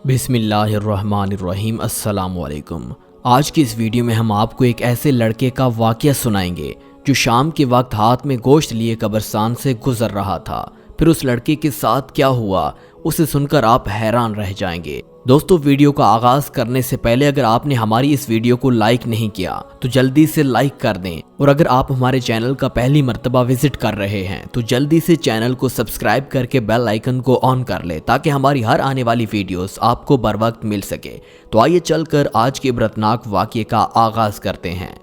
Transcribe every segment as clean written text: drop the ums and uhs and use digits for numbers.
بسم اللہ الرحمن الرحیم۔ السلام علیکم۔ آج کی اس ویڈیو میں ہم آپ کو ایک ایسے لڑکے کا واقعہ سنائیں گے جو شام کے وقت ہاتھ میں گوشت لیے قبرستان سے گزر رہا تھا۔ پھر اس لڑکے کے ساتھ کیا ہوا اسے سن کر آپ حیران رہ جائیں گے۔ دوستو، ویڈیو کا آغاز کرنے سے پہلے اگر آپ نے ہماری اس ویڈیو کو لائک نہیں کیا تو جلدی سے لائک کر دیں، اور اگر آپ ہمارے چینل کا پہلی مرتبہ وزٹ کر رہے ہیں تو جلدی سے چینل کو سبسکرائب کر کے بیل آئیکن کو آن کر لیں تاکہ ہماری ہر آنے والی ویڈیوز آپ کو بر وقت مل سکے۔ تو آئیے چل کر آج کے عبرتناک واقعے کا آغاز کرتے ہیں۔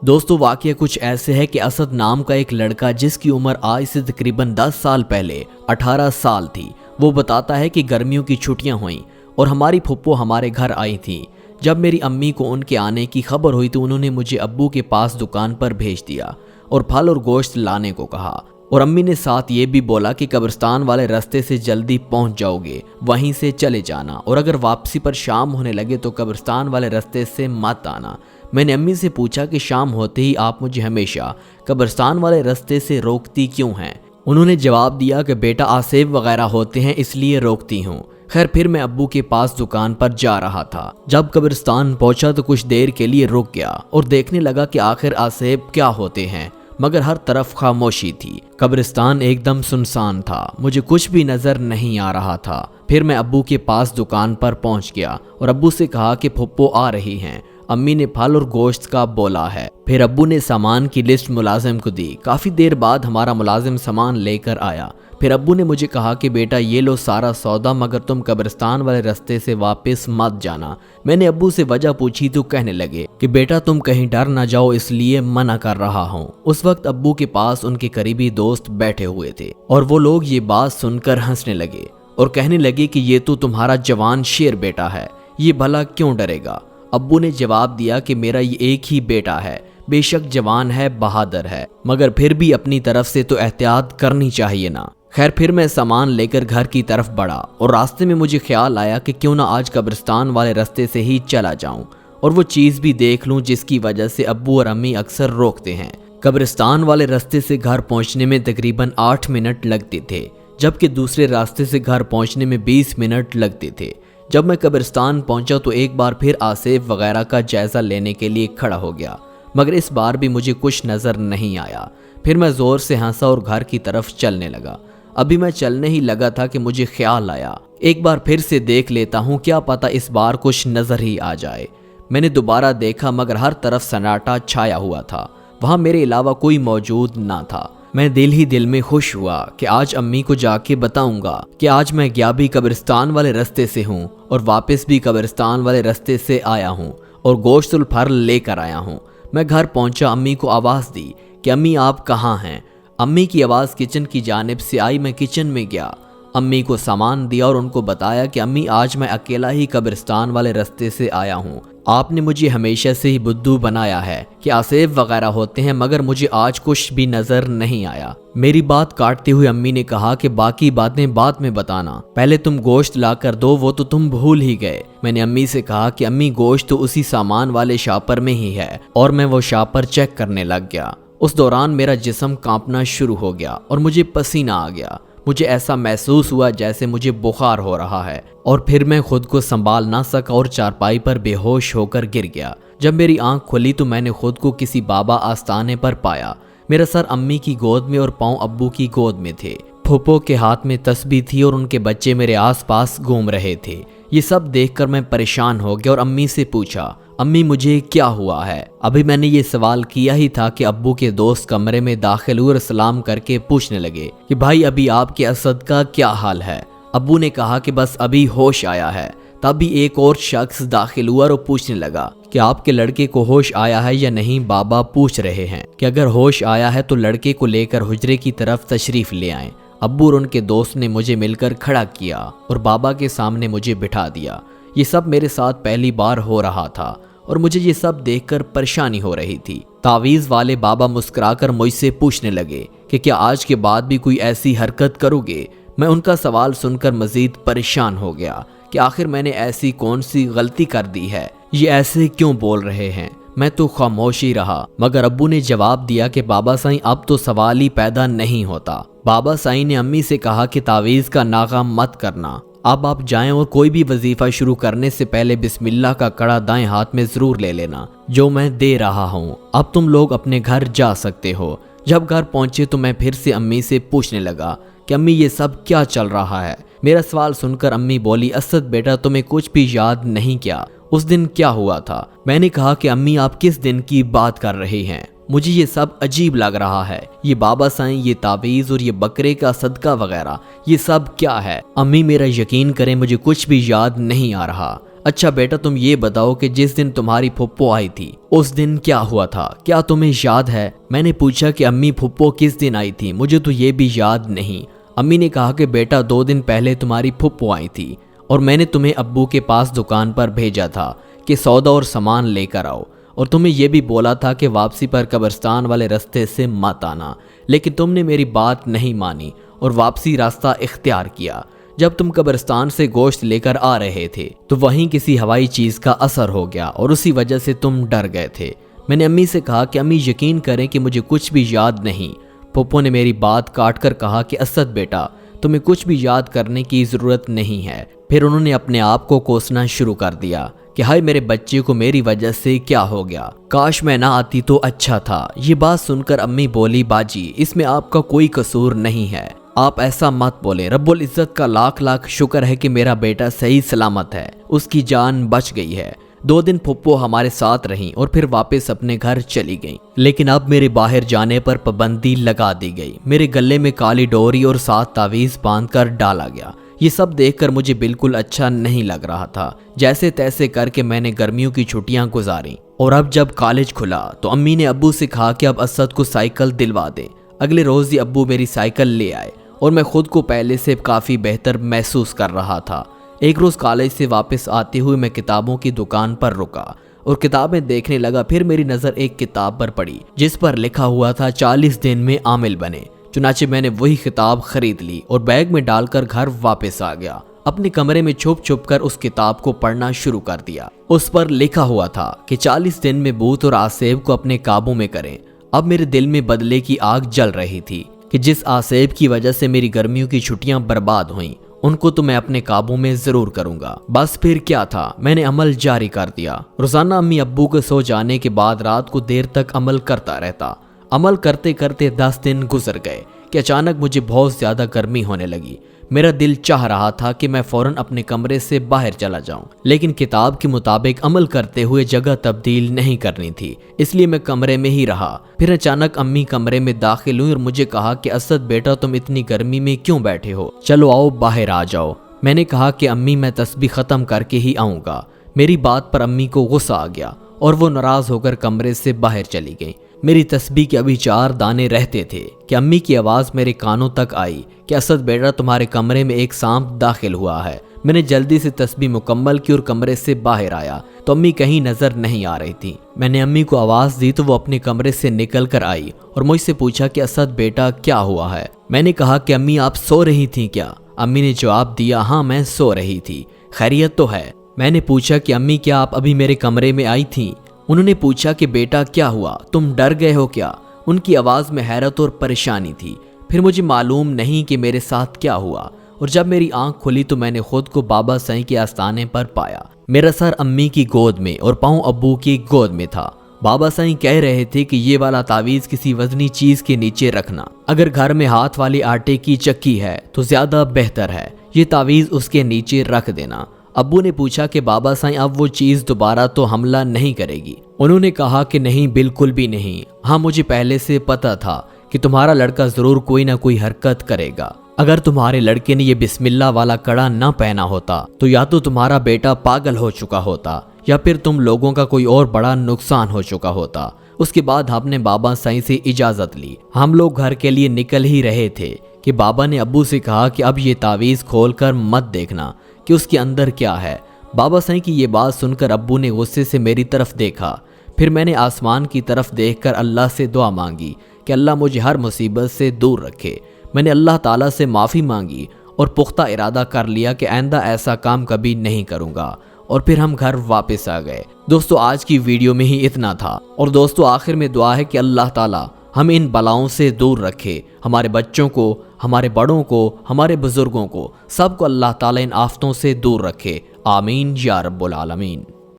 دوستو، واقعہ کچھ ایسے ہے کہ اسد نام کا ایک لڑکا جس کی عمر آج سے تقریباً 10 سال پہلے 18 سال تھی، وہ بتاتا ہے کہ گرمیوں کی چھٹیاں ہوئیں اور ہماری پھپھو ہمارے گھر آئی تھی۔ جب میری امی کو ان کے آنے کی خبر ہوئی تو انہوں نے مجھے ابو کے پاس دکان پر بھیج دیا اور پھل اور گوشت لانے کو کہا، اور امی نے ساتھ یہ بھی بولا کہ قبرستان والے راستے سے جلدی پہنچ جاؤ گے، وہیں سے چلے جانا، اور اگر واپسی پر شام ہونے لگے تو قبرستان والے راستے سے مت آنا۔ میں نے امی سے پوچھا کہ شام ہوتے ہی آپ مجھے ہمیشہ قبرستان والے راستے سے روکتی کیوں ہیں؟ انہوں نے جواب دیا کہ بیٹا آسیب وغیرہ ہوتے ہیں اس لیے روکتی ہوں۔ خیر، پھر میں ابو کے پاس دکان پر جا رہا تھا۔ جب قبرستان پہنچا تو کچھ دیر کے لیے رک گیا اور دیکھنے لگا کہ آخر آسیب کیا ہوتے ہیں، مگر ہر طرف خاموشی تھی۔ قبرستان ایک دم سنسان تھا، مجھے کچھ بھی نظر نہیں آ رہا تھا۔ پھر میں ابو کے پاس دکان پر پہنچ گیا اور ابو سے کہا کہ پھپھو آ رہی ہیں، امی نے پھل اور گوشت کا بولا ہے۔ پھر ابو نے سامان کی لسٹ ملازم کو دی۔ کافی دیر بعد ہمارا ملازم سامان لے کر آیا۔ پھر ابو نے مجھے کہا کہ بیٹا یہ لو سارا سودا، مگر تم قبرستان والے راستے سے واپس مت جانا۔ میں نے ابو سے وجہ پوچھی تو کہنے لگے کہ بیٹا تم کہیں ڈر نہ جاؤ اس لیے منع کر رہا ہوں۔ اس وقت ابو کے پاس ان کے قریبی دوست بیٹھے ہوئے تھے اور وہ لوگ یہ بات سن کر ہنسنے لگے اور کہنے لگے کہ یہ تو تمہارا جوان شیر بیٹا ہے، یہ بھلا کیوں ڈرے گا؟ ابو نے جواب دیا کہ میرا یہ ایک ہی بیٹا ہے، بے شک جوان ہے، بہادر ہے، مگر پھر بھی اپنی طرف سے تو احتیاط کرنی چاہیے نا۔ خیر، پھر میں سامان لے کر گھر کی طرف بڑھا اور راستے میں مجھے خیال آیا کہ کیوں نہ آج قبرستان والے راستے سے ہی چلا جاؤں اور وہ چیز بھی دیکھ لوں جس کی وجہ سے ابو اور امی اکثر روکتے ہیں۔ قبرستان والے راستے سے گھر پہنچنے میں تقریباً 8 منٹ لگتے تھے، جبکہ دوسرے راستے سے گھر پہنچنے میں 20 منٹ لگتے تھے۔ جب میں قبرستان پہنچا تو ایک بار پھر آسیب وغیرہ کا جائزہ لینے کے لیے کھڑا ہو گیا، مگر اس بار بھی مجھے کچھ نظر نہیں آیا۔ پھر میں زور سے ہنسا اور گھر کی طرف چلنے لگا۔ ابھی میں چلنے ہی لگا تھا کہ مجھے خیال آیا ایک بار پھر سے دیکھ لیتا ہوں، کیا پتہ اس بار کچھ نظر ہی آ جائے۔ میں نے دوبارہ دیکھا مگر ہر طرف سناٹا چھایا ہوا تھا، وہاں میرے علاوہ کوئی موجود نہ تھا۔ میں دل ہی دل میں خوش ہوا کہ آج امی کو جا کے بتاؤں گا کہ آج میں گیا بھی قبرستان والے راستے سے ہوں اور واپس بھی قبرستان والے راستے سے آیا ہوں اور گوشت الپھر لے کر آیا ہوں۔ میں گھر پہنچا، امی کو آواز دی کہ امی آپ کہاں ہیں؟ امی کی آواز کچن کی جانب سے آئی۔ میں کچن میں گیا، امی کو سامان دیا اور ان کو بتایا کہ امی آج میں اکیلا ہی قبرستان والے راستے سے آیا ہوں۔ آپ نے مجھے ہمیشہ سے ہی بدھو بنایا ہے کہ آسیب وغیرہ ہوتے ہیں، مگر مجھے آج کچھ بھی نظر نہیں آیا۔ میری بات کاٹتے ہوئے امی نے کہا کہ باقی باتیں بعد میں بتانا، پہلے تم گوشت لا کر دو، وہ تو تم بھول ہی گئے۔ میں نے امی سے کہا کہ امی گوشت تو اسی سامان والے شاپر میں ہی ہے، اور میں وہ شاپر چیک کرنے لگ گیا۔ اس دوران میرا جسم کانپنا شروع ہو گیا اور مجھے پسینہ آ گیا۔ مجھے ایسا محسوس ہوا جیسے مجھے بخار ہو رہا ہے، اور پھر میں خود کو سنبھال نہ سکا اور چارپائی پر بے ہوش ہو کر گر گیا۔ جب میری آنکھ کھلی تو میں نے خود کو کسی بابا آستانے پر پایا۔ میرا سر امی کی گود میں اور پاؤں ابو کی گود میں تھے۔ پھوپھو کے ہاتھ میں تسبیح تھی اور ان کے بچے میرے آس پاس گھوم رہے تھے۔ یہ سب دیکھ کر میں پریشان ہو گیا اور امی سے پوچھا، امی مجھے کیا ہوا ہے؟ ابھی میں نے یہ سوال کیا ہی تھا کہ ابو کے دوست کمرے میں داخل ہوئے اور سلام کر کے پوچھنے لگے کہ بھائی ابھی آپ کے اسد کا کیا حال ہے؟ ابو نے کہا کہ بس ابھی ہوش آیا ہے۔ تب بھی ایک اور شخص داخل ہوا اور پوچھنے لگا کہ آپ کے لڑکے کو ہوش آیا ہے یا نہیں؟ بابا پوچھ رہے ہیں کہ اگر ہوش آیا ہے تو لڑکے کو لے کر حجرے کی طرف تشریف لے آئیں۔ ابو اور ان کے دوست نے مجھے مل کر کھڑا کیا اور بابا کے سامنے مجھے بٹھا دیا۔ یہ سب میرے ساتھ پہلی بار ہو رہا تھا اور مجھے یہ سب دیکھ کر پریشانی ہو رہی تھی۔ تعویذ والے بابا مسکرا کر مجھ سے پوچھنے لگے کہ کیا آج کے بعد بھی کوئی ایسی حرکت کرو گے؟ میں ان کا سوال سن کر مزید پریشان ہو گیا کہ آخر میں نے ایسی کون سی غلطی کر دی ہے، یہ ایسے کیوں بول رہے ہیں؟ میں تو خاموش ہی رہا، مگر ابو نے جواب دیا کہ بابا سائیں اب تو سوال ہی پیدا نہیں ہوتا۔ بابا سائیں نے امی سے کہا کہ تعویذ کا ناغہ مت کرنا، اب آپ جائیں اور کوئی بھی وظیفہ شروع کرنے سے پہلے بسم اللہ کا کڑا دائیں ہاتھ میں ضرور لے لینا جو میں دے رہا ہوں۔ اب تم لوگ اپنے گھر جا سکتے ہو۔ جب گھر پہنچے تو میں پھر سے امی سے پوچھنے لگا کہ امی یہ سب کیا چل رہا ہے؟ میرا سوال سن کر امی بولی اسد بیٹا تمہیں کچھ بھی یاد نہیں کیا؟ اس دن کیا ہوا تھا؟ میں نے کہا کہ امی آپ کس دن کی بات کر رہی ہیں؟ مجھے یہ سب عجیب لگ رہا ہے، یہ بابا سائیں، یہ تعویذ اور یہ بکرے کا صدقہ وغیرہ یہ سب کیا ہے؟ امی میرا یقین کریں مجھے کچھ بھی یاد نہیں آ رہا۔ اچھا بیٹا تم یہ بتاؤ کہ جس دن تمہاری پھپھو آئی تھی اس دن کیا ہوا تھا؟ کیا تمہیں یاد ہے؟ میں نے پوچھا کہ امی پھپھو کس دن آئی تھی؟ مجھے تو یہ بھی یاد نہیں۔ امی نے کہا کہ بیٹا 2 دن پہلے تمہاری پھپھو آئی تھی اور میں نے تمہیں ابو کے پاس دکان پر بھیجا تھا کہ سودا اور سامان لے کر آؤ، اور تمہیں یہ بھی بولا تھا کہ واپسی پر قبرستان والے راستے سے مت آنا، لیکن تم نے میری بات نہیں مانی اور واپسی راستہ اختیار کیا۔ جب تم قبرستان سے گوشت لے کر آ رہے تھے تو وہیں کسی ہوائی چیز کا اثر ہو گیا اور اسی وجہ سے تم ڈر گئے تھے۔ میں نے امی سے کہا کہ امی یقین کریں کہ مجھے کچھ بھی یاد نہیں۔ پھپھو نے میری بات کاٹ کر کہا کہ اسد بیٹا تمہیں کچھ بھی یاد کرنے کی ضرورت نہیں ہے۔ پھر انہوں نے اپنے آپ کو کوسنا شروع کر دیا کہ ہائے میرے بچے کو میری وجہ سے کیا ہو گیا، کاش میں نہ آتی تو اچھا تھا۔ یہ بات سن کر امی بولی باجی اس میں آپ کا کوئی قصور نہیں ہے، آپ ایسا مت بولے، رب العزت کا لاکھ لاکھ شکر ہے کہ میرا بیٹا صحیح سلامت ہے، اس کی جان بچ گئی ہے۔ 2 دن پھپھو ہمارے ساتھ رہیں اور پھر واپس اپنے گھر چلی گئیں، لیکن اب میرے باہر جانے پر پابندی لگا دی گئی۔ میرے گلے میں کالی ڈوری اور 7 تعویذ باندھ کر ڈالا گیا۔ یہ سب دیکھ کر مجھے بالکل اچھا نہیں لگ رہا تھا۔ جیسے تیسے کر کے میں نے گرمیوں کی چھٹیاں گزاری اور اب جب کالج کھلا تو امی نے ابو سے کہا کہ اب اسد کو سائیکل دلوا دیں۔ اگلے روز ہی ابو میری سائیکل لے آئے اور میں خود کو پہلے سے کافی بہتر محسوس کر رہا تھا۔ ایک روز کالج سے واپس آتے ہوئے میں کتابوں کی دکان پر رکا اور کتابیں دیکھنے لگا۔ پھر میری نظر ایک کتاب پر پڑی جس پر لکھا ہوا تھا 40 دن میں عامل بنے۔ چنانچہ میں نے وہی کتاب خرید لی اور بیگ میں ڈال کر گھر واپس آ گیا۔ اپنے کمرے میں چھپ چھپ کر اس کتاب کو پڑھنا شروع کر دیا۔ اس پر لکھا ہوا تھا کہ 40 دن میں بھوت اور آسیب کو اپنے قابو میں کریں۔ اب میرے دل میں بدلے کی آگ جل رہی تھی کہ جس آسیب کی وجہ سے میری گرمیوں کی چھٹیاں برباد ہوئیں ان کو تو میں اپنے قابو میں ضرور کروں گا۔ بس پھر کیا تھا، میں نے عمل جاری کر دیا۔ روزانہ امی ابو کے سو جانے کے بعد رات کو دیر تک عمل کرتا رہتا۔ عمل کرتے کرتے 10 دن گزر گئے کہ اچانک مجھے بہت زیادہ گرمی ہونے لگی۔ میرا دل چاہ رہا تھا کہ میں فوراً اپنے کمرے سے باہر چلا جاؤں، لیکن کتاب کے مطابق عمل کرتے ہوئے جگہ تبدیل نہیں کرنی تھی، اس لیے میں کمرے میں ہی رہا۔ پھر اچانک امی کمرے میں داخل ہوئی اور مجھے کہا کہ اسد بیٹا تم اتنی گرمی میں کیوں بیٹھے ہو، چلو آؤ باہر آ جاؤ۔ میں نے کہا کہ امی میں تسبیح ختم کر کے ہی آؤں گا۔ میری بات پر امی کو غصہ آ گیا اور وہ ناراض ہو کر کمرے سے باہر چلی گئی۔ میری تسبیح کے ابھی 4 دانے رہتے تھے کہ امی کی آواز میرے کانوں تک آئی کہ اسد بیٹا تمہارے کمرے میں ایک سانپ داخل ہوا ہے۔ میں نے جلدی سے تسبیح مکمل کی اور کمرے سے باہر آیا تو امی کہیں نظر نہیں آ رہی تھی۔ میں نے امی کو آواز دی تو وہ اپنے کمرے سے نکل کر آئی اور مجھ سے پوچھا کہ اسد بیٹا کیا ہوا ہے۔ میں نے کہا کہ امی آپ سو رہی تھیں کیا؟ امی نے جواب دیا ہاں میں سو رہی تھی، خیریت تو ہے؟ میں نے پوچھا کہ امی کیا آپ ابھی میرے کمرے میں آئی تھیں؟ انہوں نے پوچھا کہ بیٹا کیا ہوا، تم ڈر گئے ہو کیا؟ ان کی آواز میں حیرت اور پریشانی تھی۔ پھر مجھے معلوم نہیں کہ میرے ساتھ کیا ہوا، اور جب میری آنکھ کھلی تو میں نے خود کو بابا سائیں کے آستانے پر پایا۔ میرا سر امی کی گود میں اور پاؤں ابو کی گود میں تھا۔ بابا سائیں کہہ رہے تھے کہ یہ والا تعویذ کسی وزنی چیز کے نیچے رکھنا، اگر گھر میں ہاتھ والی آٹے کی چکی ہے تو زیادہ بہتر ہے، یہ تعویذ اس کے نیچے رکھ دینا۔ ابو نے پوچھا کہ بابا سائیں اب وہ چیز دوبارہ تو حملہ نہیں کرے گی؟ انہوں نے کہا کہ نہیں بالکل بھی نہیں، ہاں مجھے پہلے سے پتا تھا کہ تمہارا لڑکا ضرور کوئی نہ کوئی حرکت کرے گا۔ اگر تمہارے لڑکے نے یہ بسم اللہ والا کڑا نہ پہنا ہوتا تو یا تو تمہارا بیٹا پاگل ہو چکا ہوتا یا پھر تم لوگوں کا کوئی اور بڑا نقصان ہو چکا ہوتا۔ اس کے بعد ہم نے بابا سائیں سے اجازت لی۔ ہم لوگ گھر کے لیے نکل ہی رہے تھے کہ بابا نے ابو سے کہا کہ اب یہ تعویذ کھول کر مت دیکھنا کہ اس کے اندر کیا ہے۔ بابا سائیں کی یہ بات سن کر ابو نے غصے سے میری طرف دیکھا۔ پھر میں نے آسمان کی طرف دیکھ کر اللہ سے دعا مانگی کہ اللہ مجھے ہر مصیبت سے دور رکھے۔ میں نے اللہ تعالیٰ سے معافی مانگی اور پختہ ارادہ کر لیا کہ آئندہ ایسا کام کبھی نہیں کروں گا، اور پھر ہم گھر واپس آ گئے۔ دوستو آج کی ویڈیو میں ہی اتنا تھا، اور دوستو آخر میں دعا ہے کہ اللہ تعالیٰ ہمیں ان بلاؤں سے دور رکھے، ہمارے بچوں کو، ہمارے بڑوں کو، ہمارے بزرگوں کو، سب کو اللہ تعالیٰ ان آفتوں سے دور رکھے، آمین یا رب العالمین۔